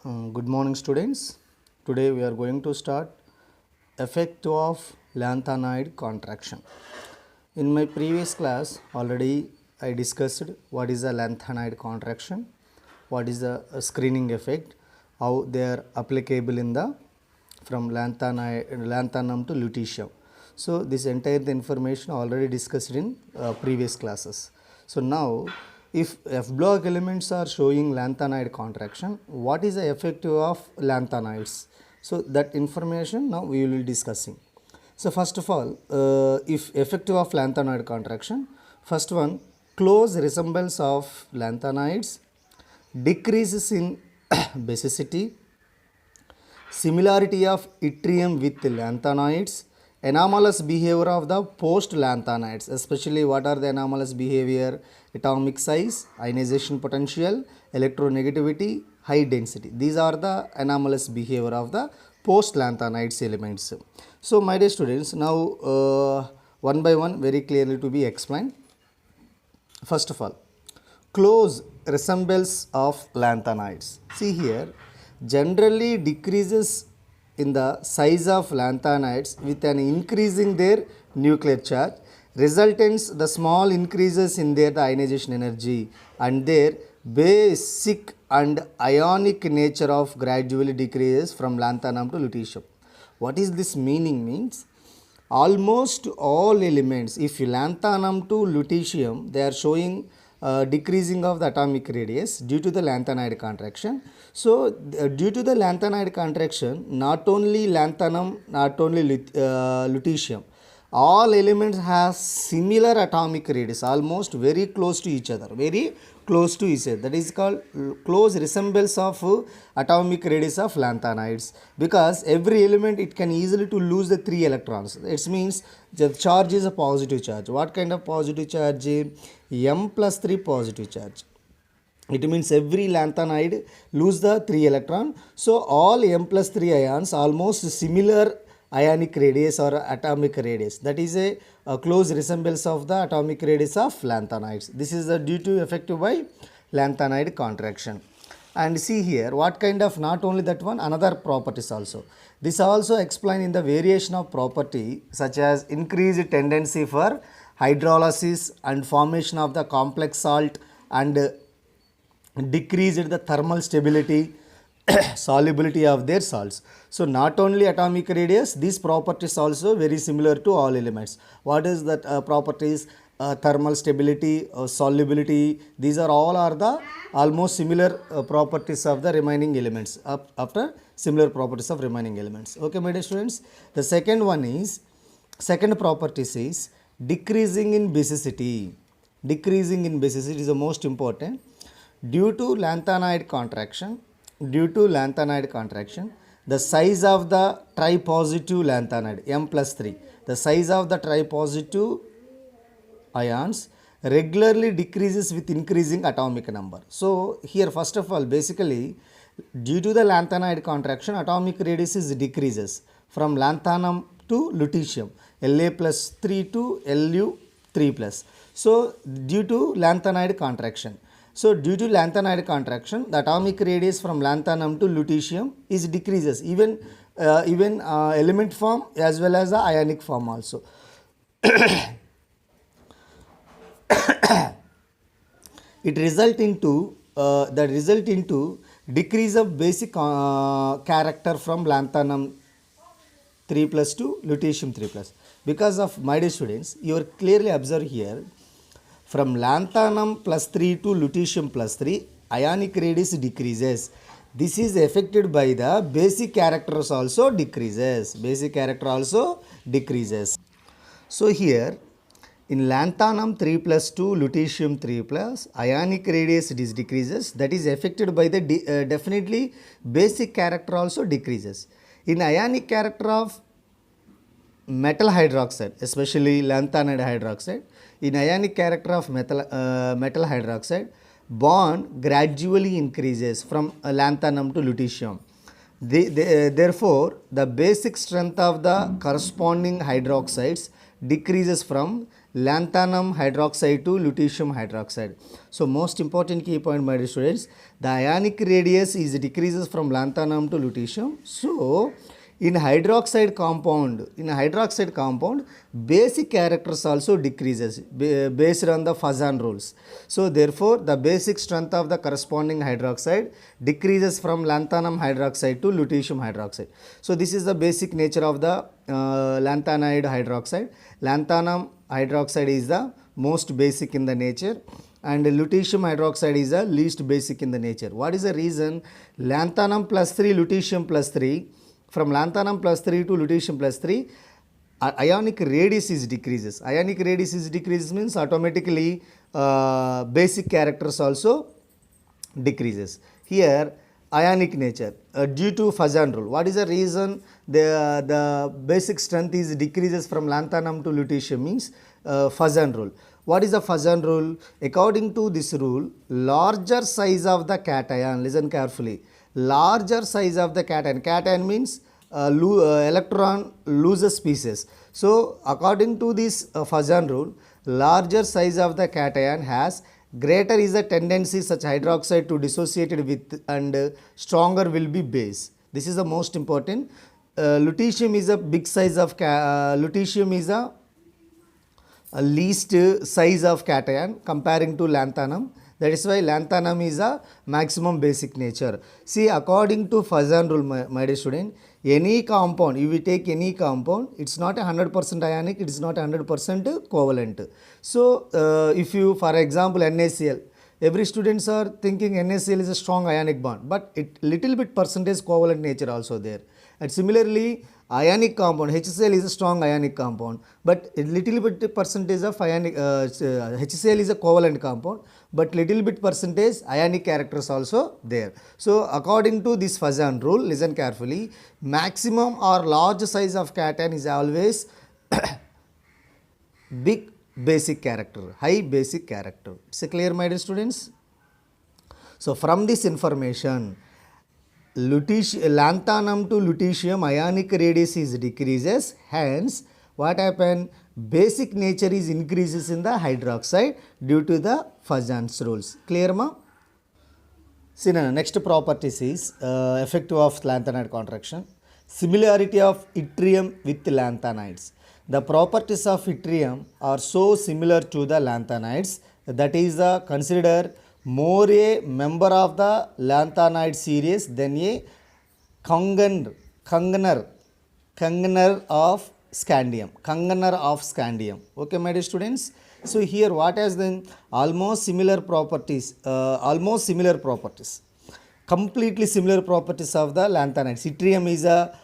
Good morning, students. Today we are going to start effect of lanthanide contraction. In my previous class already I discussed what is a lanthanide contraction, what is the screening effect, how they are applicable in the from lanthanum to lutetium. So this entire information already discussed in previous classes. So now if F block elements are showing lanthanide contraction, what is the effect of lanthanides? So that information now we will be discussing. So first of all, if effective of lanthanide contraction, first one, close resemblance of lanthanides, decreases in basicity, similarity of yttrium with lanthanides, anomalous behavior of the post-lanthanides, especially what are the anomalous behavior? Atomic size, ionization potential, electronegativity, high density. These are the anomalous behavior of the post-lanthanides elements. So my dear students, now one by one very clearly to be explained. First of all, close resemblance of lanthanides. See here, generally decreases in the size of lanthanides with an increasing their nuclear charge, resultants the small increases in their ionization energy and their basic and ionic nature of gradually decreases from lanthanum to lutetium. What is this meaning means? Almost all elements, if lanthanum to lutetium, they are showing decreasing of the atomic radius due to the lanthanide contraction. So due to the lanthanide contraction, not only lanthanum, not only lutetium, all elements have similar atomic radius, almost very close to each other, very close to each other. That is called close resemblance of atomic radius of lanthanides, because every element it can easily to lose the 3 electrons. It means the charge is a positive charge. What kind of positive charge? M plus 3 positive charge. It means every lanthanide lose the 3 electron. So all M plus 3 ions almost similar ionic radius or atomic radius. That is a close resemblance of the atomic radius of lanthanides. This is due to effective by lanthanide contraction. And see here, what kind of, not only that one, another properties also. This also explained in the variation of property such as increased tendency for hydrolysis and formation of the complex salt and decreased the thermal stability solubility of their salts. So not only atomic radius, these properties also very similar to all elements. What is that properties? Thermal stability, solubility, these are all are the almost similar properties of the remaining elements after similar properties of remaining elements. Okay, my dear students. The second one is, second properties is decreasing in basicity. Decreasing in basicity is the most important. Due to lanthanide contraction, the size of the tripositive lanthanide, M plus 3, the size of the tripositive ions regularly decreases with increasing atomic number. So here first of all, basically due to the lanthanide contraction, atomic radius is decreases from lanthanum to lutetium, La plus 3 to Lu 3 plus. So due to lanthanide contraction. So due to lanthanide contraction, the atomic radius from lanthanum to lutetium is decreases, even element form as well as the ionic form also. It result into decrease of basic character from lanthanum 3 plus to lutetium 3 plus. Because of, my dear students, you are clearly observe here, from lanthanum plus 3 to lutetium plus 3, ionic radius decreases. This is affected by the basic characters also decreases. Basic character also decreases. So here in lanthanum 3 plus to lutetium 3 plus, ionic radius decreases. That is affected by the definitely basic character also decreases. In ionic character of metal hydroxide, especially lanthanide hydroxide, in ionic character of metal hydroxide, bond gradually increases from lanthanum to lutetium. Therefore, the basic strength of the corresponding hydroxides decreases from lanthanum hydroxide to lutetium hydroxide. So most important key point, my dear students, the ionic radius is decreases from lanthanum to lutetium. So in hydroxide compound, basic characters also decreases based on the Fazan rules. So therefore, the basic strength of the corresponding hydroxide decreases from lanthanum hydroxide to lutetium hydroxide. So this is the basic nature of the lanthanide hydroxide. Lanthanum hydroxide is the most basic in the nature, and lutetium hydroxide is the least basic in the nature. What is the reason? Lanthanum plus 3, lutetium plus 3. From lanthanum plus 3 to lutetium plus 3, ionic radius is decreases. Ionic radius is decreases means automatically basic characters also decreases. Here ionic nature due to Fazan rule. What is the reason the basic strength is decreases from lanthanum to lutetium means Fazan rule. What is the Fazan rule? According to this rule, larger size of the cation, listen carefully, larger size of the cation means electron loses species. So according to this Fazan rule, larger size of the cation has greater is the tendency such hydroxide to dissociate with, and stronger will be base. This is the most important. Lutetium is a big size of lutetium is a least size of cation comparing to lanthanum. That is why lanthanum is a maximum basic nature. See, according to Fazan rule, my dear student, any compound, if we take any compound, it's not 100% ionic, it is not 100% covalent. So, if you, for example, NaCl, every students are thinking NaCl is a strong ionic bond, but it little bit percentage covalent nature also there. And similarly, ionic compound, HCl is a strong ionic compound, but a little bit percentage of ionic, HCl is a covalent compound, but little bit percentage ionic characters also there. So according to this Fazan rule, listen carefully, maximum or large size of cation is always big basic character, high basic character. It's clear, my dear students? So from this information, lanthanum to lutetium ionic radius is decreases, hence what happen, basic nature is increases in the hydroxide due to the Fazan's rules. Clear, ma? See, now next properties is effective of lanthanide contraction, similarity of yttrium with lanthanides. The properties of yttrium are so similar to the lanthanides, that is considered more a member of the lanthanide series than a congener of scandium. Okay, my dear students. So here what has then almost similar properties, completely similar properties of the lanthanides. Yttrium is a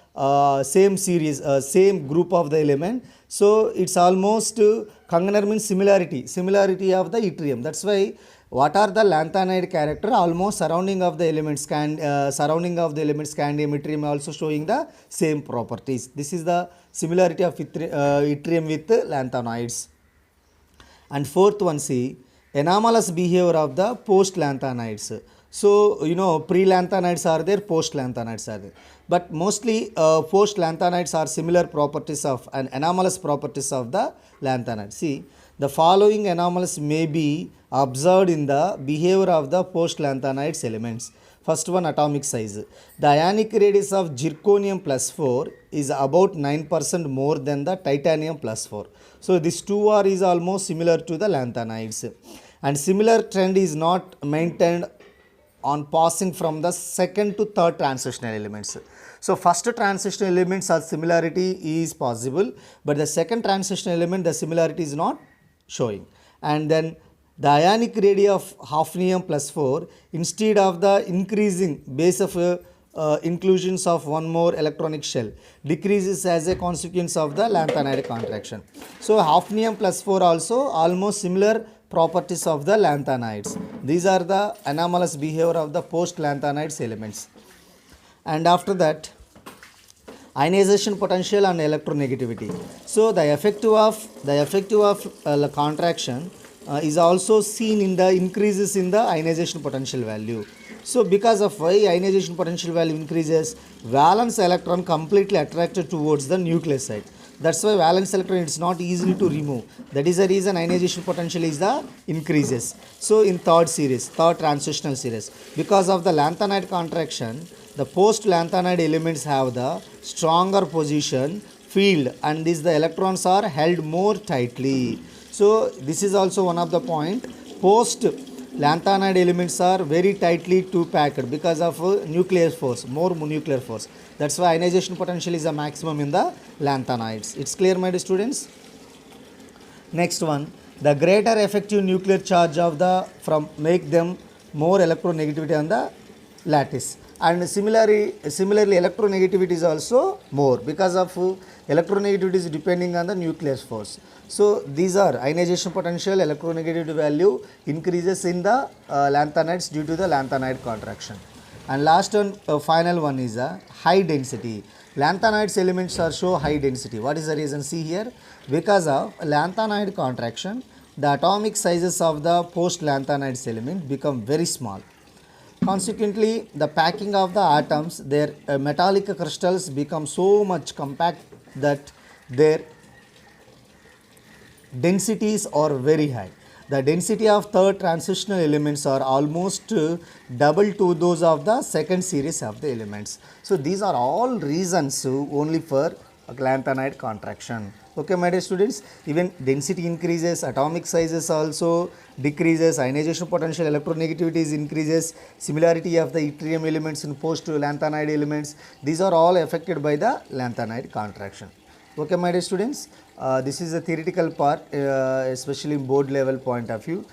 same series, same group of the element. So it's almost congener means similarity of the yttrium. That's why what are the lanthanide character? Almost surrounding of the elements, scandium, yttrium also showing the same properties. This is the similarity of yttrium with lanthanides. And fourth one, see, anomalous behavior of the post lanthanides. So you know, pre-lanthanides are there, post-lanthanides are there. But mostly post-lanthanides are similar properties of and anomalous properties of the lanthanides. See, the following anomalies may be observed in the behavior of the post-lanthanides elements. First one, atomic size. The ionic radius of zirconium plus 4 is about 9% more than the titanium plus 4. So this 2R is almost similar to the lanthanides. And similar trend is not maintained on passing from the second to third transitional elements. So first transitional elements are similarity is possible, but the second transitional element the similarity is not showing. And then the ionic radius of hafnium plus 4, instead of the increasing base of inclusions of one more electronic shell, decreases as a consequence of the lanthanide contraction. So hafnium plus 4 also almost similar properties of the lanthanides. These are the anomalous behavior of the post-lanthanides elements. And after that, ionization potential and electronegativity. So the effective of contraction is also seen in the increases in the ionization potential value. So because of why ionization potential value increases, valence electron completely attracted towards the nucleus side. That's why valence electron is not easily to remove. That is the reason ionization potential is the increases. So in third transitional series, because of the lanthanide contraction, the post lanthanide elements have the stronger position field, and this the electrons are held more tightly. So this is also one of the point. Post lanthanide elements are very tightly to packed because of nuclear force, more nuclear force. That's why ionization potential is a maximum in the lanthanides. It's clear, my dear students? Next one, the greater effective nuclear charge of the from make them more electronegativity on the lattice, and similarly electronegativity is also more because of electronegativity is depending on the nuclear force. So these are ionization potential, electronegativity value increases in the lanthanides due to the lanthanide contraction. And last one, final one is a high density. Lanthanides elements are show high density. What is the reason? See here, because of lanthanide contraction, the atomic sizes of the post lanthanides element become very small. Consequently, the packing of the atoms, their metallic crystals become so much compact that their densities are very high. The density of third transitional elements are almost double to those of the second series of the elements. So these are all reasons only for lanthanide contraction. Okay, my dear students, even density increases, atomic sizes also decreases, ionization potential, electronegativity increases, similarity of the yttrium elements in post lanthanide elements, these are all affected by the lanthanide contraction. Okay, my dear students, this is a theoretical part, especially in board level point of view.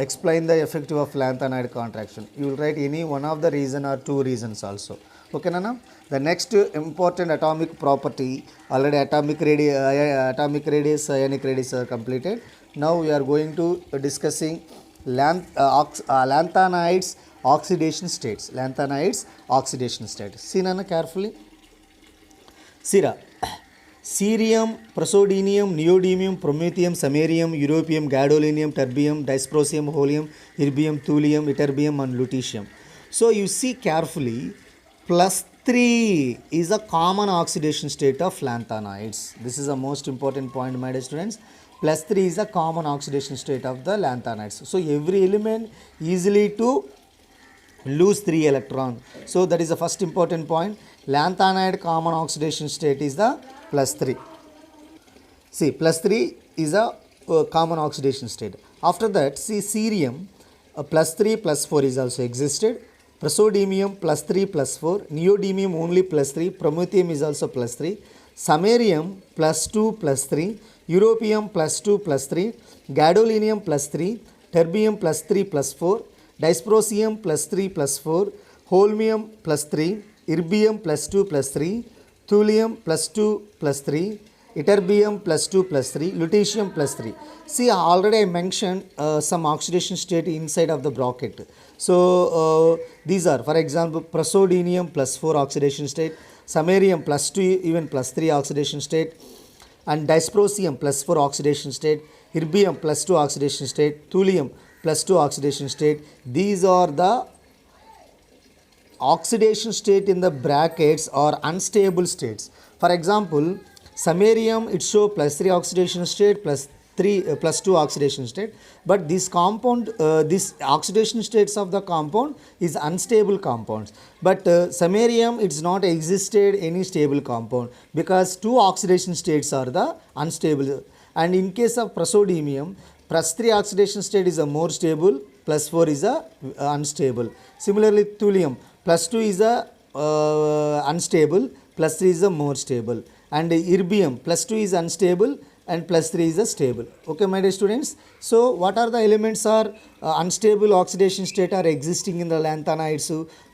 Explain the effect of lanthanide contraction. You will write any one of the reason or two reasons also. Okay, Nana? The next important atomic property, already atomic radius, ionic radius are completed. Now we are going to discussing lanthanides oxidation states. Lanthanides oxidation states. See, Nana, carefully. Sira. Cerium, praseodymium, neodymium, promethium, samarium, europium, gadolinium, terbium, dysprosium, holmium, erbium, thulium, ytterbium and lutetium. So you see carefully, +3 is a common oxidation state of lanthanides. This is the most important point, my dear students. +3 is a common oxidation state of the lanthanides. So every element easily to lose 3 electron. So that is the first important point. Lanthanide common oxidation state is the +3. See, +3 is a common oxidation state. After that, see, cerium +3 +4 is also existed. Praseodymium +3 +4. Neodymium only +3. Promethium is also +3. Samarium +2 +3. Europium +2 +3. Gadolinium +3. Terbium +3 +4. Dysprosium +3 +4. Holmium +3. Erbium +2 +3. Thulium +2 +3. Ytterbium +2 +3. Lutetium +3. See, already I mentioned some oxidation state inside of the bracket. So these are, for example, praseodymium +4 oxidation state, samarium +2 even +3 oxidation state, and dysprosium +4 oxidation state, erbium +2 oxidation state, thulium +2 oxidation state. These are the oxidation state in the brackets or unstable states. For example, samarium, it show +3 oxidation state, +2 oxidation state, but this compound, this oxidation states of the compound is unstable compounds. But samarium, it's not existed any stable compound because 2 oxidation states are the unstable. And in case of praseodymium, +3 oxidation state is a more stable, +4 is a unstable. Similarly, thulium, +2 is a unstable, +3 is a more stable. And erbium, +2 is unstable and +3 is a stable. Okay, my dear students. So what are the elements are unstable oxidation state are existing in the lanthanides?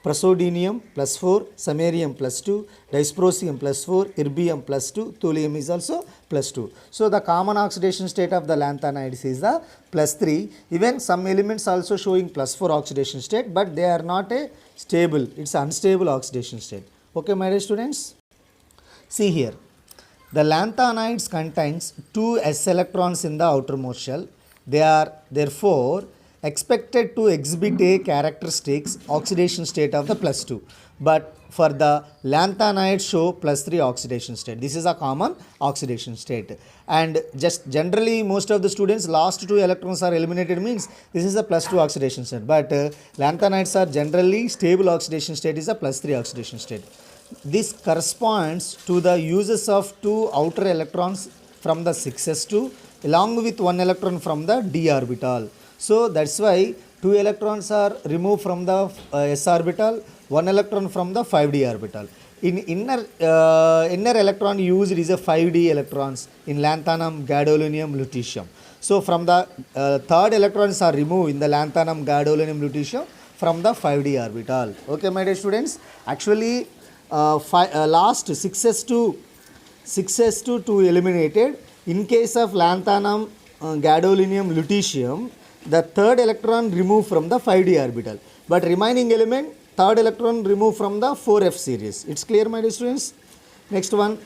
Praseodymium +4, samarium +2, dysprosium +4, erbium +2, thulium is also +2. So the common oxidation state of the lanthanides is the +3. Even some elements also showing +4 oxidation state, but they are not a stable. It's unstable oxidation state. Okay, my dear students. See here. The lanthanides contains 2 s electrons in the outermost shell. They are therefore expected to exhibit a characteristics oxidation state of the plus 2, but for the lanthanides show plus 3 oxidation state. This is a common oxidation state, and just generally most of the students last 2 electrons are eliminated means this is a plus 2 oxidation state, but lanthanides are generally stable oxidation state is a plus 3 oxidation state. This corresponds to the uses of 2 outer electrons from the 6s2 along with 1 electron from the d orbital. So that's why 2 electrons are removed from the s orbital, 1 electron from the 5d orbital. In inner electron used is a 5d electrons in lanthanum, gadolinium, lutetium. So from the third electrons are removed in the lanthanum, gadolinium, lutetium from the 5d orbital. Okay, my dear students. Actually, last 6s2 2 eliminated. In case of lanthanum, gadolinium, lutetium, the third electron removed from the 5d orbital, but remaining element third electron removed from the 4f series. It's clear, my dear students. Next one,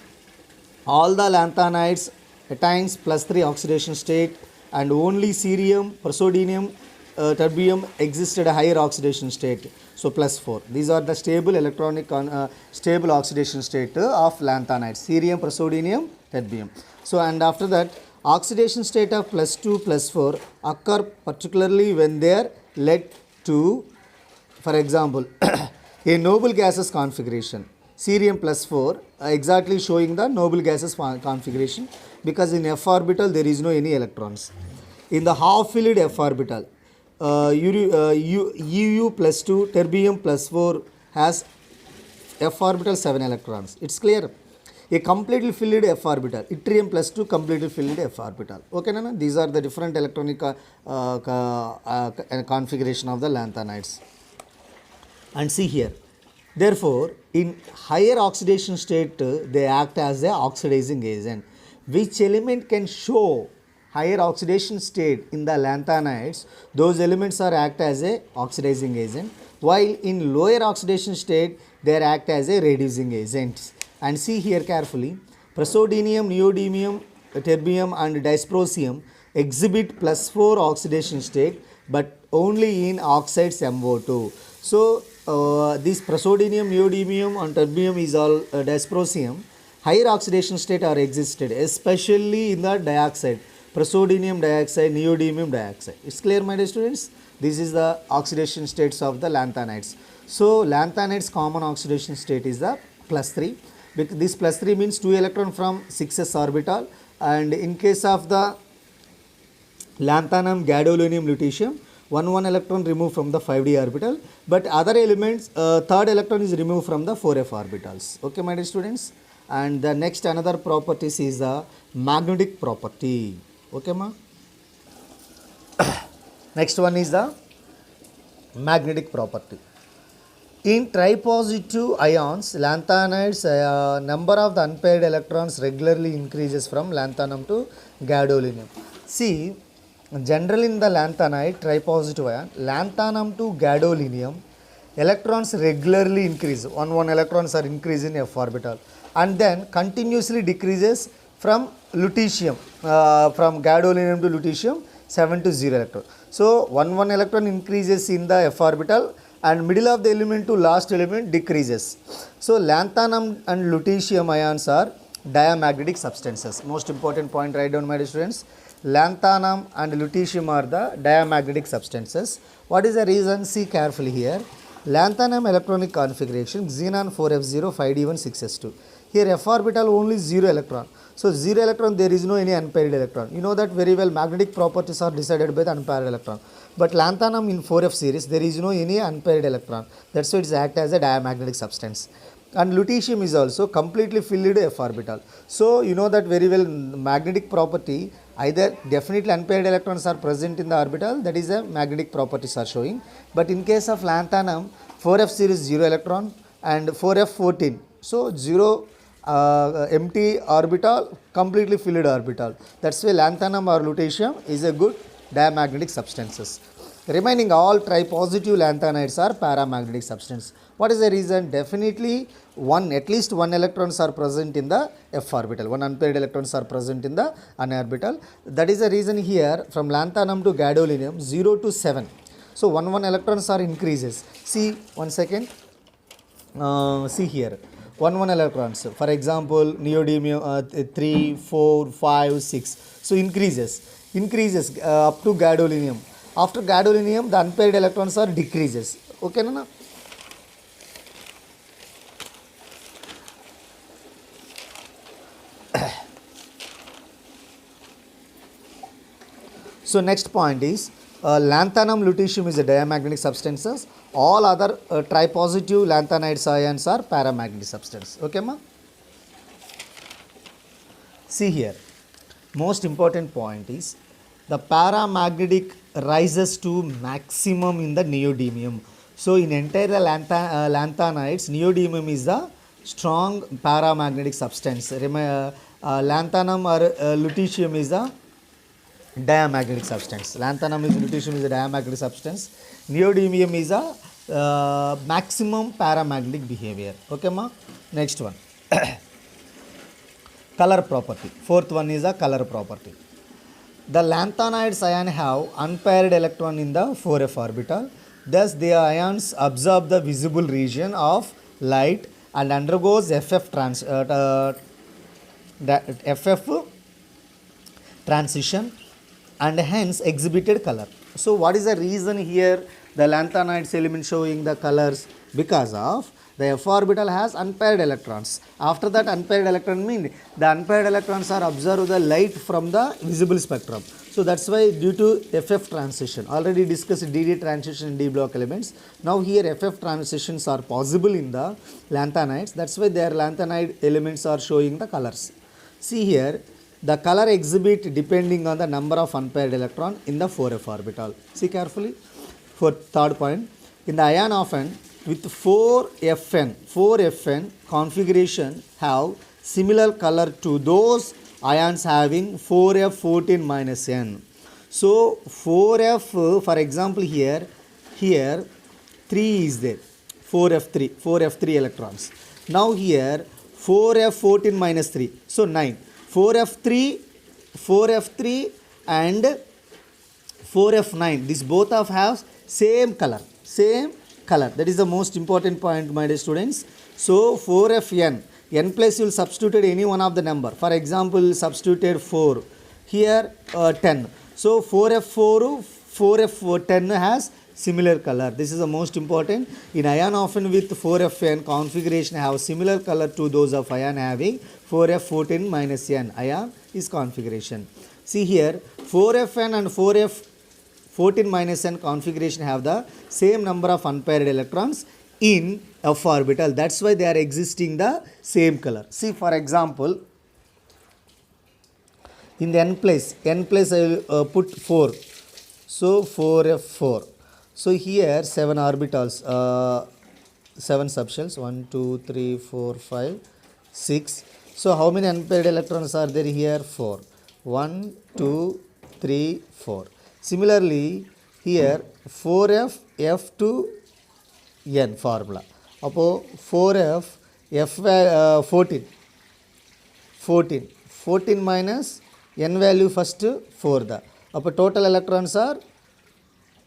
all the lanthanides attains plus 3 oxidation state, and only cerium, praseodymium, terbium existed a higher oxidation state, so plus 4. These are the stable stable oxidation state of lanthanides: cerium, praseodymium, terbium. So and after that, oxidation state of plus 2 plus 4 occur particularly when they are led to, for example, a noble gases configuration. Cerium plus 4 exactly showing the noble gases configuration, because in f orbital there is no any electrons. In the half filled f orbital, UU plus 2, terbium plus 4 has f orbital 7 electrons. It's clear. A completely filled f orbital, yttrium plus 2 completely filled f orbital. Okay, Nana? These are the different electronic configuration of the lanthanides. And see here, therefore in higher oxidation state they act as a oxidizing agent. Which element can show higher oxidation state in the lanthanides? Those elements are act as a oxidizing agent, while in lower oxidation state they act as a reducing agents. And see here carefully, praseodymium, neodymium, terbium and dysprosium exhibit plus 4 oxidation state, but only in oxides MO2. So this praseodymium, neodymium and terbium is all dysprosium. Higher oxidation state are existed, especially in the dioxide, praseodymium dioxide, neodymium dioxide. It's clear, my dear students? This is the oxidation states of the lanthanides. So lanthanides common oxidation state is the plus 3. This plus 3 means 2 electron from 6s orbital, and in case of the lanthanum, gadolinium, lutetium, 1 electron removed from the 5d orbital, but other elements third electron is removed from the 4f orbitals. Okay, my dear students. And the next another properties is the magnetic property. Okay, ma. Next one is the magnetic property. In tripositive ions, lanthanides, number of the unpaired electrons regularly increases from lanthanum to gadolinium. See, generally in the lanthanide tripositive ion, lanthanum to gadolinium, electrons regularly increase. 1 electrons are increased in f orbital, and then continuously decreases from lutetium, from gadolinium to lutetium, 7 to 0 electron. So 1 electron increases in the f orbital, and middle of the element to last element decreases. So lanthanum and lutetium ions are diamagnetic substances. Most important point, write down, my dear students. Lanthanum and lutetium are the diamagnetic substances. What is the reason? See carefully here. Lanthanum electronic configuration, xenon 4f0, 5d1, 6s2. Here f orbital only 0 electron. So 0 electron, there is no any unpaired electron. You know that very well, magnetic properties are decided by the unpaired electron. But lanthanum in 4f series, there is no any unpaired electron. That's why it acts as a diamagnetic substance. And lutetium is also completely filled f orbital. So you know that very well, magnetic property, either definitely unpaired electrons are present in the orbital, that is a magnetic properties are showing. But in case of lanthanum, 4f series 0 electron and 4f 14. So 0 empty orbital, completely filled orbital. That's why lanthanum or lutetium is a good diamagnetic substances. Remaining all tripositive lanthanides are paramagnetic substance. What is the reason? Definitely at least one electrons are present in the f orbital. One unpaired electrons are present in the n orbital. That is the reason here from lanthanum to gadolinium 0 to 7. So 1 electrons are increases. See, one second. See here. 1 electrons. For example, neodymium 3, 4, 5, 6. So increases up to gadolinium. After gadolinium, the unpaired electrons are decreases. Okay, na? So next point is lanthanum lutetium is a diamagnetic substances. All other tripositive lanthanides ions are paramagnetic substance. Okay, ma? See here. Most important point is the paramagnetic rises to maximum in the neodymium. So in entire lanthanides, neodymium is the strong paramagnetic substance. Lanthanum or lutetium is the diamagnetic substance. Lanthanum is lutetium is a diamagnetic substance. Neodymium is a maximum paramagnetic behavior. Okay, ma? Next one. Color property. Fourth one is a color property. The lanthanides ion have unpaired electron in the 4f orbital. Thus, the ions absorb the visible region of light and undergoes FF transition and hence exhibited color. So what is the reason here the lanthanides element showing the colors? Because of the f orbital has unpaired electrons. After that unpaired electron mean the unpaired electrons are observed the light from the visible spectrum. So that's why due to FF transition, already discussed DD transition in D block elements. Now here FF transitions are possible in the lanthanides. That's why their lanthanide elements are showing the colors. See here, the color exhibit depending on the number of unpaired electron in the 4f orbital. See carefully. For third point, in the ion of N with 4Fn configuration have similar color to those ions having 4F14 minus N. So 4F, for example here 3 is there, 4F3 electrons. Now here 4F14 minus 3, so 9. 4F3 and 4F9, these both of have same color. That is the most important point, my dear students. So 4Fn, n place you will substitute any one of the number. For example, substituted 4, here 10. So 4F4, 4F10 has similar color. This is the most important. In ion often with 4Fn configuration have similar color to those of ion having 4F14 minus N. Ion is configuration. See here 4Fn and 4F14 minus N configuration have the same number of unpaired electrons in f orbital. That's why they are existing the same color. See for example, in the n place I will put 4. So 4F4. So here 7 orbitals, 7 subshells, 1, 2, 3, 4, 5, 6. So how many unpaired electrons are there here? 4. 1, 2, 3, 4. Similarly, here 4F F2 N formula. Apo 4F F 14 minus N value first 4 da. Apo total electrons are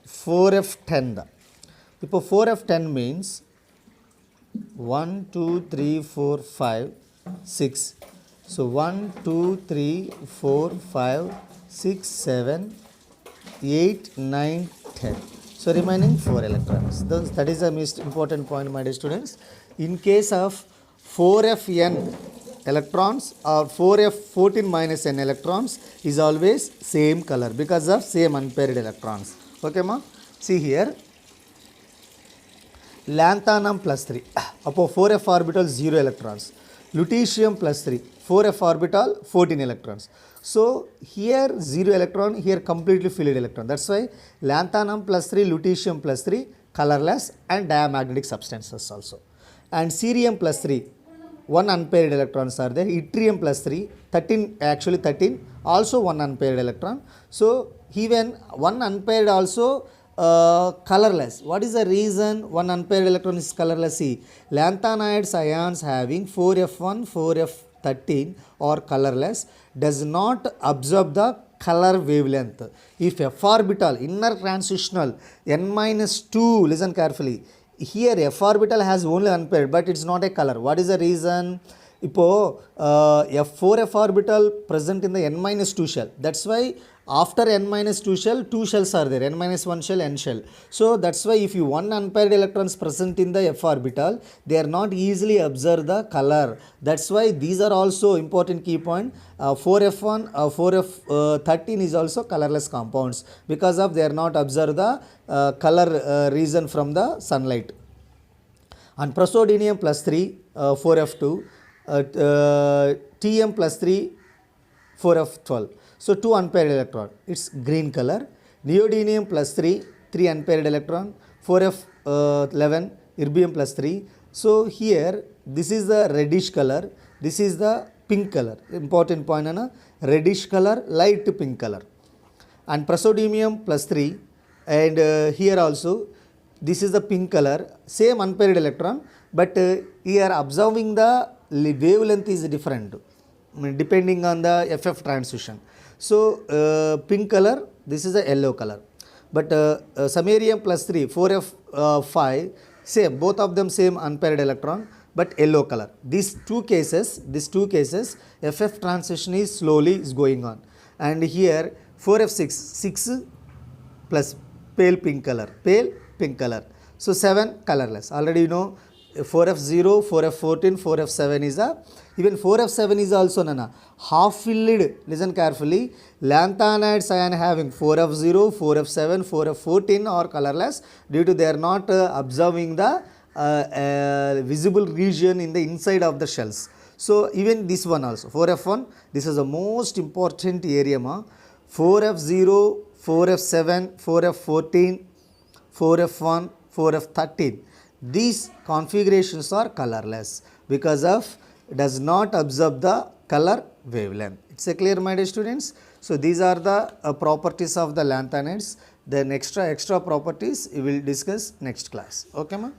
4F10 da. Ipo 4F10 means 1, 2, 3, 4, 5, 6. So 1, 2, 3, 4, 5, 6, 7, 8, 9, 10. So remaining 4 electrons. That is the most important point, my dear students. In case of 4Fn electrons or 4F14 minus N electrons is always same color because of same unpaired electrons. Okay, ma? See here. Lanthanum plus 3. Upon 4f orbital 0 electrons. Lutetium plus 3. 4f orbital 14 electrons. So here 0 electron, here completely filled electron. That's why lanthanum plus 3, lutetium plus 3, colorless and diamagnetic substances also. And cerium plus 3, 1 unpaired electrons are there. Yttrium plus 3, 13, also 1 unpaired electron. So even 1 unpaired also colorless. What is the reason one unpaired electron is colorless? See, lanthanides ions having 4f1, 4f13 or colorless does not absorb the color wavelength. If f orbital inner transitional n minus 2, listen carefully, here f orbital has only unpaired but it's not a color. What is the reason? F4f orbital present in the n minus 2 shell. That's why after n minus 2 shell, 2 shells are there, n minus 1 shell, n shell. So that's why if you one unpaired electrons present in the f orbital, they are not easily observe the color. That's why these are also important key point. 4f1, 4f13 is also colorless compounds because of they are not observe the color reason from the sunlight. And praseodymium plus 3, 4f2. Tm plus 3, 4f12. So 2 unpaired electron, it's green color. Neodymium plus 3, 3 unpaired electron, 4f11, erbium plus 3. So here this is the reddish color, this is the pink color. Important point, reddish color, light pink color. And praseodymium plus 3, and here also this is the pink color, same unpaired electron, but here observing the wavelength is different depending on the FF transition. So pink color, this is a yellow color. But samarium plus 3, 4f5, same, both of them same unpaired electron but yellow color. These two cases, FF transition is slowly is going on. And here 4f6, 6 plus pale pink color. So 7 colorless. Already you know 4f0, 4f14, 4f7 is a, even 4f7 is also half filled. Listen carefully. Lanthanides ion having 4f0, 4f7, 4f14 are colorless due to they are not observing the visible region in the inside of the shells. So even this one also 4f1, this is the most important area. 4f0, 4f7, 4f14, 4f1, 4f13. These configurations are colorless because of does not observe the color wavelength. It's a clear, my dear students. So these are the properties of the lanthanides. Then extra properties we will discuss next class. Okay, ma?